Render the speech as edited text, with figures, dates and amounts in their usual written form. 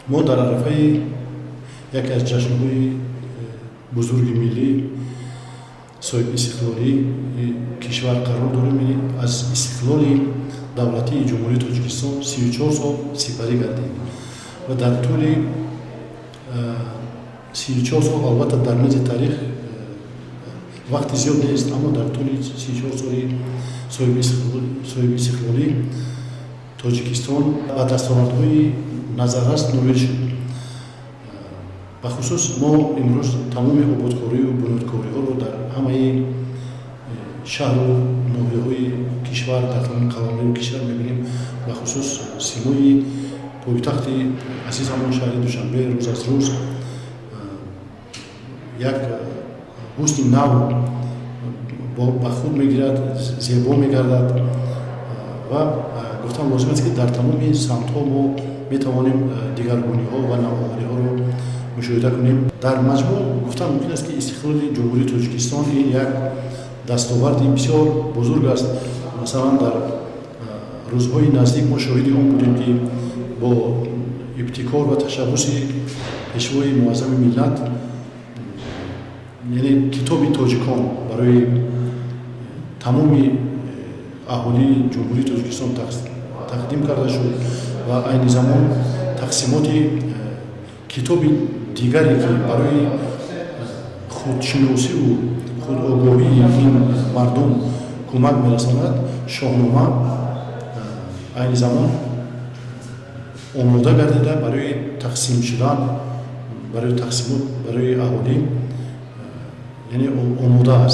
ما در عرفه یکی از جشن‌های بزرگ ملی صاحب استقلالی کشور قرار داریم. از استقلال دولتی جمهوری تاجیکستان 34 سال سپری گردید و در طول 34 سال البته در میز تاریخ وقت زیاد نیست، اما در طول 34 سال صاحب استقلالی تاجیکستان و دستاوردهای نظررس نویل شد. بخصوص ما امروز تمام آبادکاری و بنیادکاری ها رو در همه شهر و ناحیه‌های کشور در تمام قوانین کشور می‌بینیم. بخصوص سیمای پایتخت عزیز همان شهر دوشنبه روز از روز یک حسن نو با خود میگیرد، زیبا میگردد و گفتم لازم است که در تمام سمت‌ها ما میتوانیم دیگرگونی‌ها و نوآوری‌ها رو مشاهده کنیم. در مجموع گفتم ممکن است که استقلال جمهوری تاجیکستان این یک دستاورد بسیار بزرگ است. مثلا در روزهای نزدیک ما شاهد آن بودیم که با ابتکار و تشبث پیشوای معظم ملت، یعنی کتاب تاجیکان برای تمام اهالی جمهوری تاجیکستان تقدیم کرده شد و این زمان تقسیمات کتاب دیگری که برای خودشناسی و خودآگاهی این مردم کمک می‌رساند، شاهنامه این زمان آماده گردیده برای تقسیم شدن، برای تقسیمات برای اهالی، یعنی آماده است.